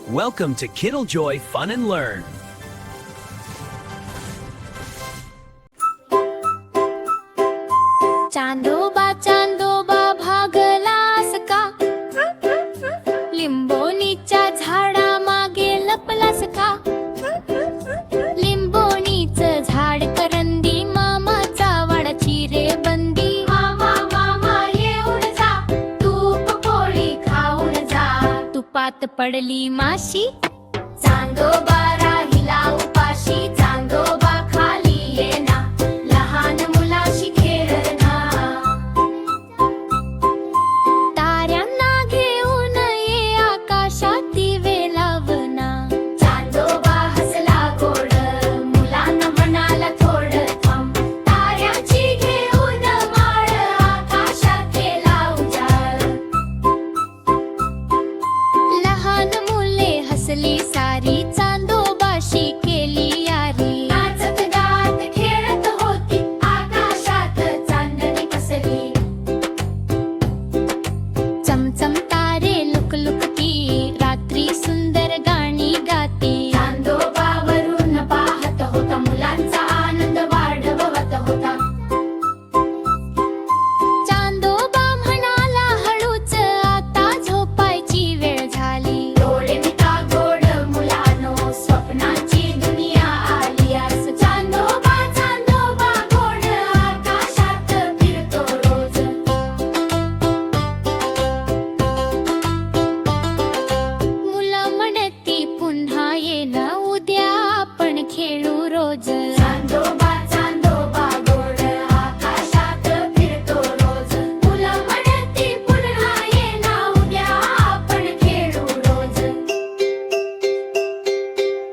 Welcome to Kittlejoy Fun and Learn. चांदोबा भागलास का लिंबोणीच्या झाडामागे लपलास का लिंबोणीचं झाड करंदी मामाचा वाडाची रे बंदी मामा मामा येऊन जा तूप पोळी खाऊन जा तुपात पडली माशी चांदोबा राहिला उपाशी चांदोबा खाली येना लहान मुलाशी खेळना ताऱ्यांना घेऊन ये आकाशात दिवे लावना चांदोबा हसला गोड मुलांना म्हणाला थोडं थांब ताऱ्यांची घेऊन माळ आकाशात केला उजाळ लहान मुले हसली सारी चांदोबाशी केली यारी नाचत गात खेळत होती आकाशात चांदणी कसली चमचम तारे लुकलुकती रात्री सुंदर गाणी गाती चांदोबा वरून पाहत होता मुलांचा आनंद वाढवत होता चांदोबा म्हणाला हळूच आता झोपायची वेळ झाली डोळे मिटा गोड मुलानो स्वप्नाची दुनिया आली आज चांदोबा चांदोबा गोड आकाशात फिरतो रोज मुलं म्हणती पुन्हा येणं उद्या आपण खेळू रोज